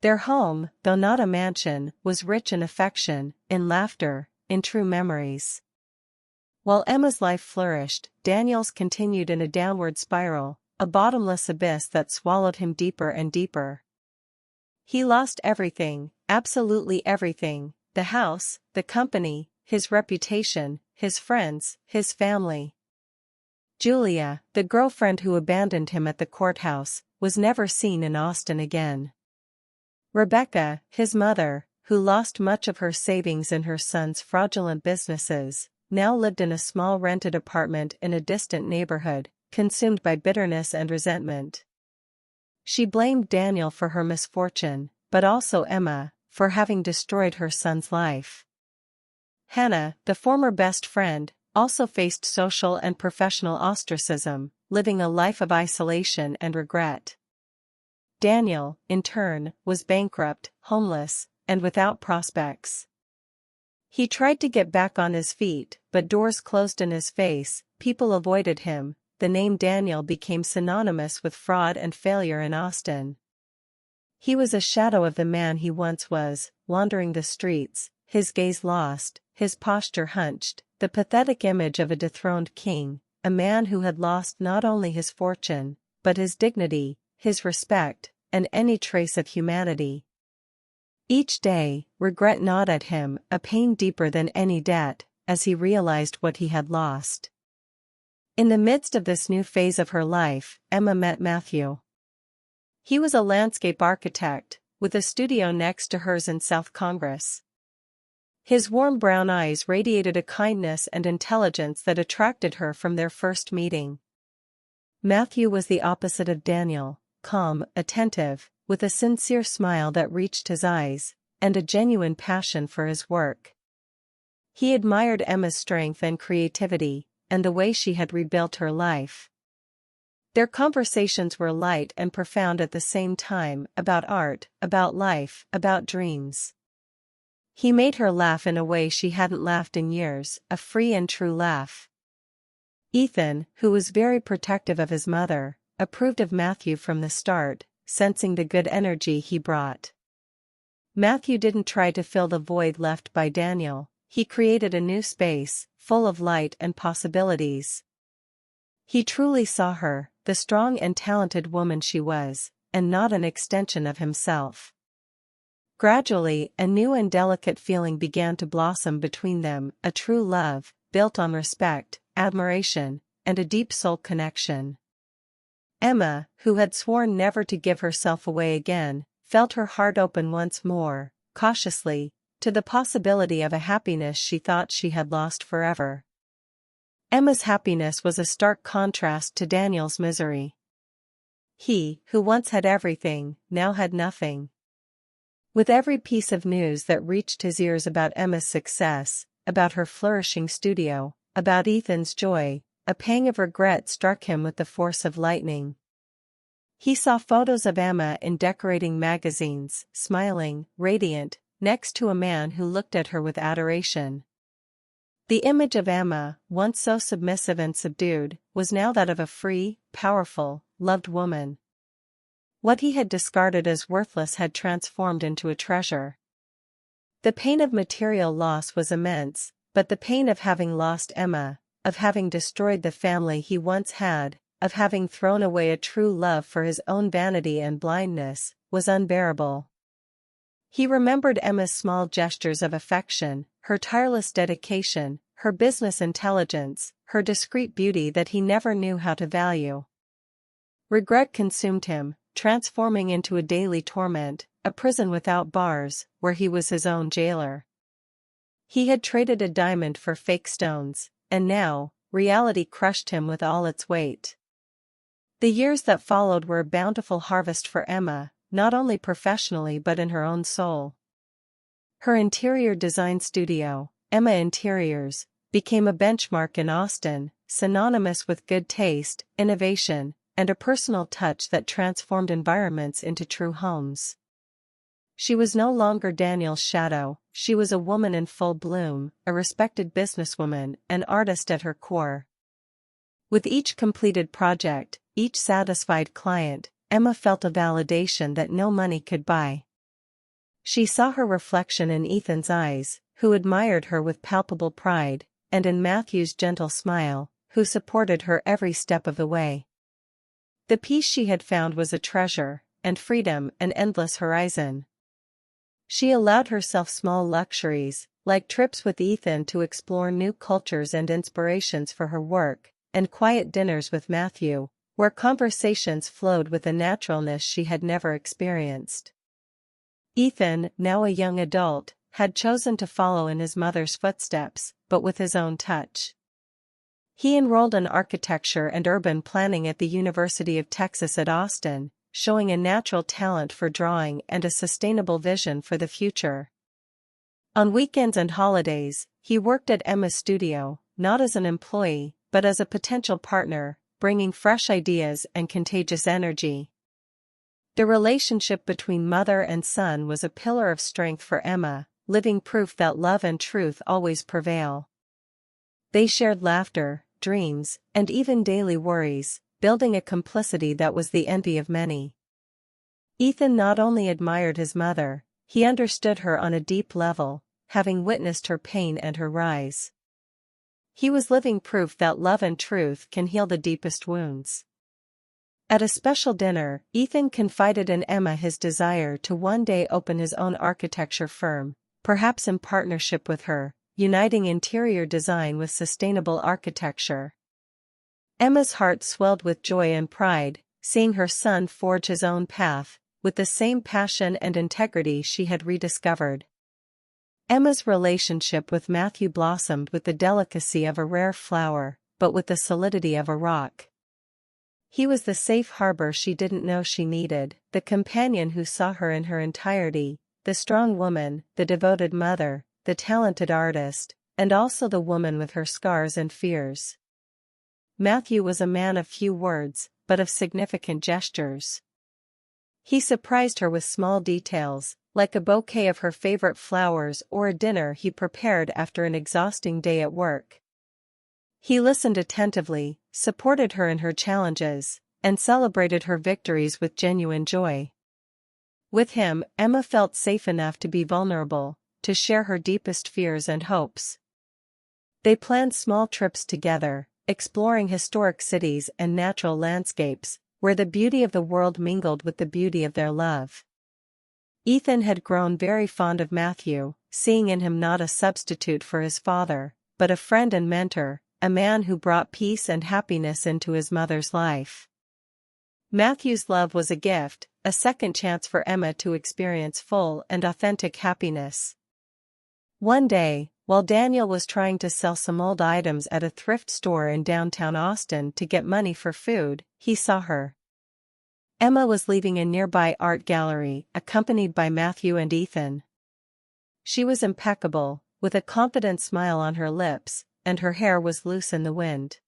Their home, though not a mansion, was rich in affection, in laughter, in true memories. While Emma's life flourished, Daniel's continued in a downward spiral, a bottomless abyss that swallowed him deeper and deeper. He lost everything, absolutely everything: the house, the company, his reputation, his friends, his family. Julia, the girlfriend who abandoned him at the courthouse, was never seen in Austin again. Rebecca, his mother, who lost much of her savings in her son's fraudulent businesses, now lived in a small rented apartment in a distant neighborhood, consumed by bitterness and resentment. She blamed Daniel for her misfortune, but also Emma, for having destroyed her son's life. Hannah, the former best friend, also faced social and professional ostracism, living a life of isolation and regret. Daniel, in turn, was bankrupt, homeless, and without prospects. He tried to get back on his feet, but doors closed in his face, people avoided him. The name Daniel became synonymous with fraud and failure in Austin. He was a shadow of the man he once was, wandering the streets, his gaze lost, his posture hunched, the pathetic image of a dethroned king, a man who had lost not only his fortune, but his dignity, his respect, and any trace of humanity. Each day, regret gnawed at him, a pain deeper than any debt, as he realized what he had lost. In the midst of this new phase of her life, Emma met Matthew. He was a landscape architect, with a studio next to hers in South Congress. His warm brown eyes radiated a kindness and intelligence that attracted her from their first meeting. Matthew was the opposite of Daniel, calm, attentive, with a sincere smile that reached his eyes, and a genuine passion for his work. He admired Emma's strength and creativity, and the way she had rebuilt her life. Their conversations were light and profound at the same time, about art, about life, about dreams. He made her laugh in a way she hadn't laughed in years, a free and true laugh. Ethan, who was very protective of his mother, approved of Matthew from the start, sensing the good energy he brought. Matthew didn't try to fill the void left by Daniel, he created a new space, full of light and possibilities. He truly saw her, the strong and talented woman she was, and not an extension of himself. Gradually, a new and delicate feeling began to blossom between them, a true love, built on respect, admiration, and a deep soul connection. Emma, who had sworn never to give herself away again, felt her heart open once more, cautiously, to the possibility of a happiness she thought she had lost forever. Emma's happiness was a stark contrast to Daniel's misery. He, who once had everything, now had nothing. With every piece of news that reached his ears about Emma's success, about her flourishing studio, about Ethan's joy, a pang of regret struck him with the force of lightning. He saw photos of Emma in decorating magazines, smiling, radiant, next to a man who looked at her with adoration. The image of Emma, once so submissive and subdued, was now that of a free, powerful, loved woman. What he had discarded as worthless had transformed into a treasure. The pain of material loss was immense, but the pain of having lost Emma, of having destroyed the family he once had, of having thrown away a true love for his own vanity and blindness, was unbearable. He remembered Emma's small gestures of affection, her tireless dedication, her business intelligence, her discreet beauty that he never knew how to value. Regret consumed him, transforming into a daily torment, a prison without bars, where he was his own jailer. He had traded a diamond for fake stones, and now, reality crushed him with all its weight. The years that followed were a bountiful harvest for Emma, not only professionally but in her own soul. Her interior design studio, Emma Interiors, became a benchmark in Austin, synonymous with good taste, innovation, and a personal touch that transformed environments into true homes. She was no longer Daniel's shadow, she was a woman in full bloom, a respected businesswoman, an artist at her core. With each completed project, each satisfied client, Emma felt a validation that no money could buy. She saw her reflection in Ethan's eyes, who admired her with palpable pride, and in Matthew's gentle smile, who supported her every step of the way. The peace she had found was a treasure, and freedom an endless horizon. She allowed herself small luxuries, like trips with Ethan to explore new cultures and inspirations for her work, and quiet dinners with Matthew, where conversations flowed with a naturalness she had never experienced. Ethan, now a young adult, had chosen to follow in his mother's footsteps, but with his own touch. He enrolled in architecture and urban planning at the University of Texas at Austin, showing a natural talent for drawing and a sustainable vision for the future. On weekends and holidays, he worked at Emma's studio, not as an employee, but as a potential partner, bringing fresh ideas and contagious energy. The relationship between mother and son was a pillar of strength for Emma, living proof that love and truth always prevail. They shared laughter, dreams, and even daily worries, building a complicity that was the envy of many. Ethan not only admired his mother, he understood her on a deep level, having witnessed her pain and her rise. He was living proof that love and truth can heal the deepest wounds. At a special dinner, Ethan confided in Emma his desire to one day open his own architecture firm, perhaps in partnership with her, uniting interior design with sustainable architecture. Emma's heart swelled with joy and pride, seeing her son forge his own path, with the same passion and integrity she had rediscovered. Emma's relationship with Matthew blossomed with the delicacy of a rare flower, but with the solidity of a rock. He was the safe harbor she didn't know she needed, the companion who saw her in her entirety, the strong woman, the devoted mother, the talented artist, and also the woman with her scars and fears. Matthew was a man of few words, but of significant gestures. He surprised her with small details, like a bouquet of her favorite flowers or a dinner he prepared after an exhausting day at work. He listened attentively, supported her in her challenges, and celebrated her victories with genuine joy. With him, Emma felt safe enough to be vulnerable, to share her deepest fears and hopes. They planned small trips together, exploring historic cities and natural landscapes, where the beauty of the world mingled with the beauty of their love. Ethan had grown very fond of Matthew, seeing in him not a substitute for his father, but a friend and mentor, a man who brought peace and happiness into his mother's life. Matthew's love was a gift, a second chance for Emma to experience full and authentic happiness. One day, while Daniel was trying to sell some old items at a thrift store in downtown Austin to get money for food, he saw her. Emma was leaving a nearby art gallery, accompanied by Matthew and Ethan. She was impeccable, with a confident smile on her lips, and her hair was loose in the wind.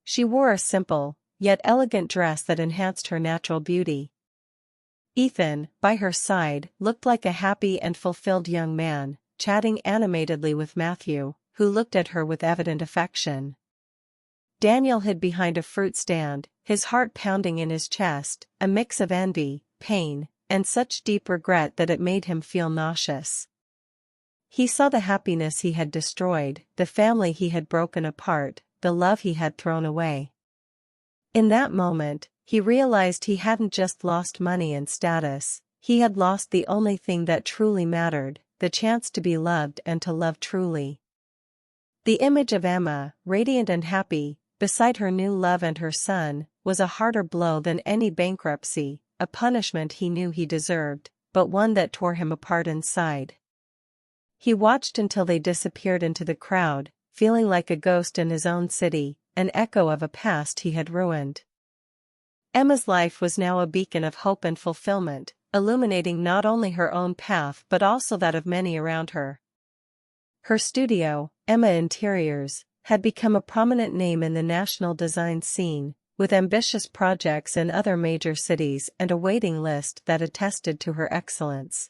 She wore a simple, yet elegant dress that enhanced her natural beauty. Ethan, by her side, looked like a happy and fulfilled young man, chatting animatedly with Matthew, who looked at her with evident affection. Daniel hid behind a fruit stand, his heart pounding in his chest, a mix of envy, pain, and such deep regret that it made him feel nauseous. He saw the happiness he had destroyed, the family he had broken apart, the love he had thrown away. In that moment, he realized he hadn't just lost money and status, he had lost the only thing that truly mattered, the chance to be loved and to love truly. The image of Emma, radiant and happy, beside her new love and her son, was a harder blow than any bankruptcy, a punishment he knew he deserved, but one that tore him apart inside. He watched until they disappeared into the crowd, feeling like a ghost in his own city, an echo of a past he had ruined. Emma's life was now a beacon of hope and fulfillment, illuminating not only her own path but also that of many around her. Her studio, Emma Interiors, had become a prominent name in the national design scene, with ambitious projects in other major cities and a waiting list that attested to her excellence.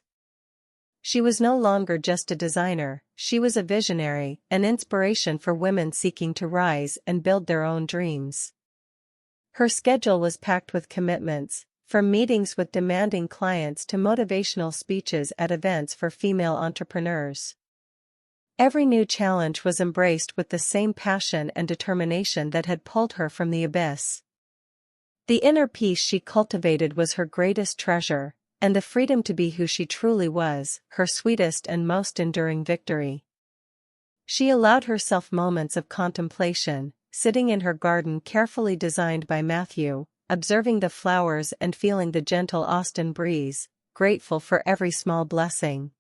She was no longer just a designer, she was a visionary, an inspiration for women seeking to rise and build their own dreams. Her schedule was packed with commitments, from meetings with demanding clients to motivational speeches at events for female entrepreneurs. Every new challenge was embraced with the same passion and determination that had pulled her from the abyss. The inner peace she cultivated was her greatest treasure, and the freedom to be who she truly was, her sweetest and most enduring victory. She allowed herself moments of contemplation, sitting in her garden carefully designed by Matthew, observing the flowers and feeling the gentle Austin breeze, grateful for every small blessing.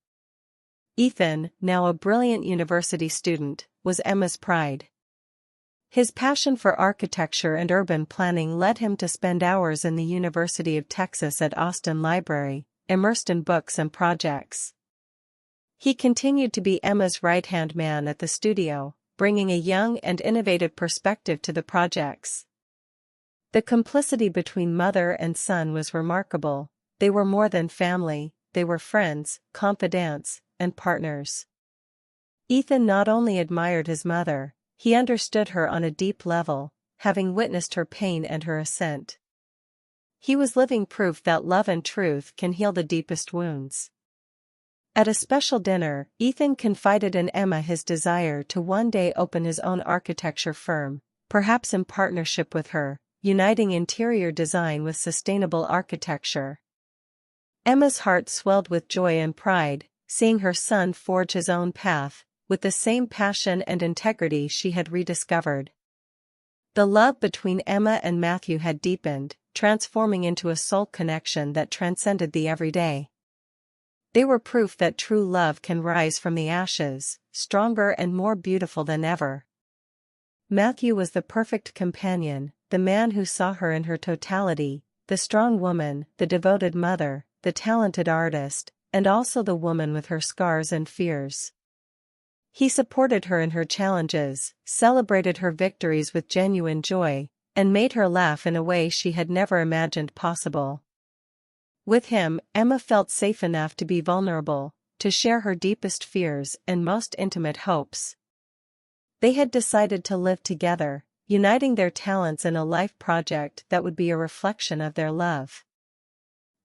Ethan, now a brilliant university student, was Emma's pride. His passion for architecture and urban planning led him to spend hours in the University of Texas at Austin Library, immersed in books and projects. He continued to be Emma's right-hand man at the studio, bringing a young and innovative perspective to the projects. The complicity between mother and son was remarkable. They were more than family, they were friends, confidants, and partners. Ethan not only admired his mother, he understood her on a deep level, having witnessed her pain and her ascent. He was living proof that love and truth can heal the deepest wounds. At a special dinner, Ethan confided in Emma his desire to one day open his own architecture firm, perhaps in partnership with her, uniting interior design with sustainable architecture. Emma's heart swelled with joy and pride, seeing her son forge his own path, with the same passion and integrity she had rediscovered. The love between Emma and Matthew had deepened, transforming into a soul connection that transcended the everyday. They were proof that true love can rise from the ashes, stronger and more beautiful than ever. Matthew was the perfect companion, the man who saw her in her totality, the strong woman, the devoted mother, the talented artist, and also the woman with her scars and fears. He supported her in her challenges, celebrated her victories with genuine joy, and made her laugh in a way she had never imagined possible. With him, Emma felt safe enough to be vulnerable, to share her deepest fears and most intimate hopes. They had decided to live together, uniting their talents in a life project that would be a reflection of their love.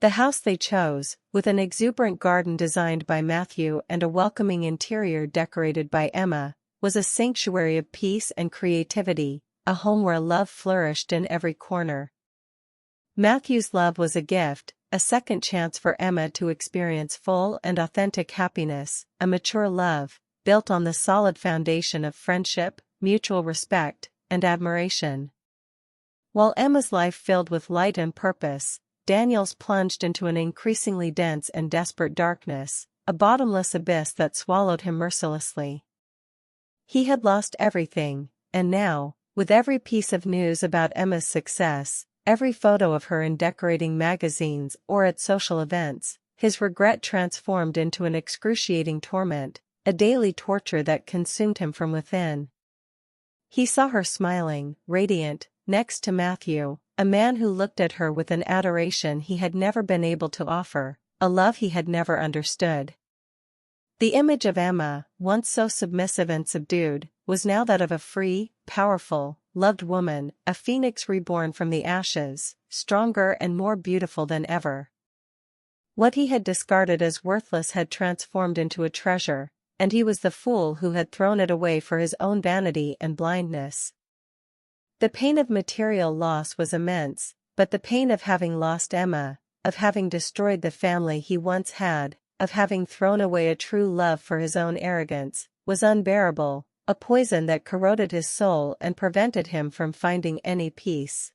The house they chose, with an exuberant garden designed by Matthew and a welcoming interior decorated by Emma, was a sanctuary of peace and creativity, a home where love flourished in every corner. Matthew's love was a gift, a second chance for Emma to experience full and authentic happiness, a mature love, built on the solid foundation of friendship, mutual respect, and admiration. While Emma's life filled with light and purpose, Daniel's plunged into an increasingly dense and desperate darkness, a bottomless abyss that swallowed him mercilessly. He had lost everything, and now, with every piece of news about Emma's success, every photo of her in decorating magazines or at social events, his regret transformed into an excruciating torment, a daily torture that consumed him from within. He saw her smiling, radiant, next to Matthew, a man who looked at her with an adoration he had never been able to offer, a love he had never understood. The image of Emma, once so submissive and subdued, was now that of a free, powerful, loved woman, a phoenix reborn from the ashes, stronger and more beautiful than ever. What he had discarded as worthless had transformed into a treasure, and he was the fool who had thrown it away for his own vanity and blindness. The pain of material loss was immense, but the pain of having lost Emma, of having destroyed the family he once had, of having thrown away a true love for his own arrogance, was unbearable, a poison that corroded his soul and prevented him from finding any peace.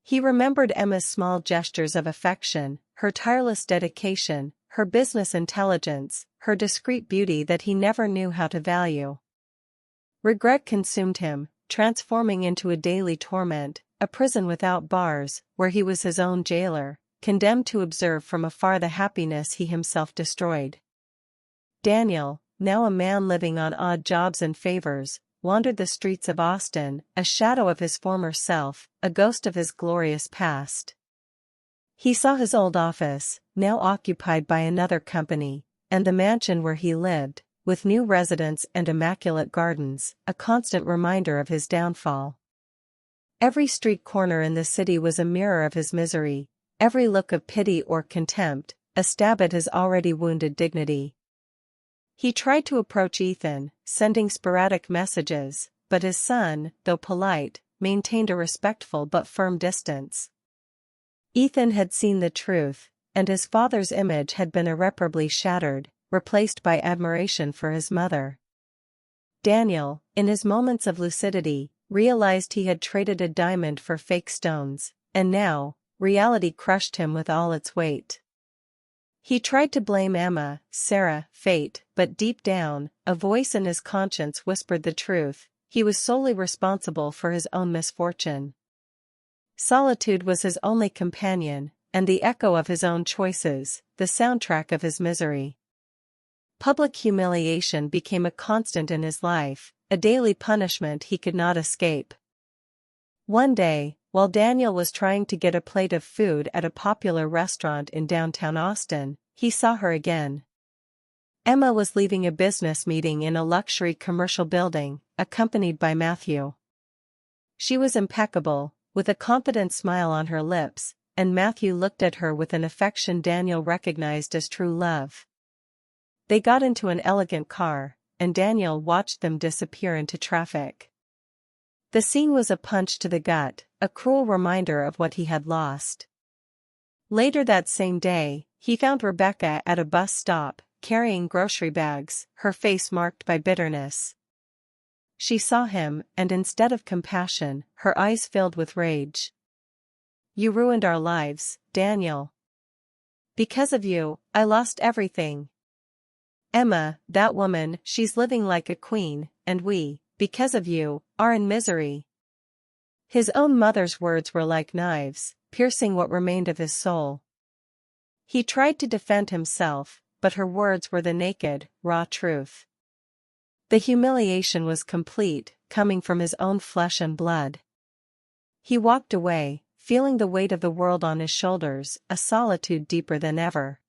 He remembered Emma's small gestures of affection, her tireless dedication, her business intelligence, her discreet beauty that he never knew how to value. Regret consumed him, transforming into a daily torment, a prison without bars, where he was his own jailer, condemned to observe from afar the happiness he himself destroyed. Daniel, now a man living on odd jobs and favors, wandered the streets of Austin, a shadow of his former self, a ghost of his glorious past. He saw his old office, now occupied by another company, and the mansion where he lived, with new residents and immaculate gardens, a constant reminder of his downfall. Every street corner in the city was a mirror of his misery, every look of pity or contempt, a stab at his already wounded dignity. He tried to approach Ethan, sending sporadic messages, but his son, though polite, maintained a respectful but firm distance. Ethan had seen the truth, and his father's image had been irreparably shattered, replaced by admiration for his mother. Daniel, in his moments of lucidity, realized he had traded a diamond for fake stones, and now, reality crushed him with all its weight. He tried to blame Emma, Sarah, fate, but deep down, a voice in his conscience whispered the truth: he was solely responsible for his own misfortune. Solitude was his only companion, and the echo of his own choices, the soundtrack of his misery. Public humiliation became a constant in his life, a daily punishment he could not escape. One day, while Daniel was trying to get a plate of food at a popular restaurant in downtown Austin, he saw her again. Emma was leaving a business meeting in a luxury commercial building, accompanied by Matthew. She was impeccable, with a confident smile on her lips, and Matthew looked at her with an affection Daniel recognized as true love. They got into an elegant car, and Daniel watched them disappear into traffic. The scene was a punch to the gut, a cruel reminder of what he had lost. Later that same day, he found Rebecca at a bus stop, carrying grocery bags, her face marked by bitterness. She saw him, and instead of compassion, her eyes filled with rage. "You ruined our lives, Daniel. Because of you, I lost everything. Emma, that woman, she's living like a queen, and we, because of you, are in misery." His own mother's words were like knives, piercing what remained of his soul. He tried to defend himself, but her words were the naked, raw truth. The humiliation was complete, coming from his own flesh and blood. He walked away, feeling the weight of the world on his shoulders, a solitude deeper than ever.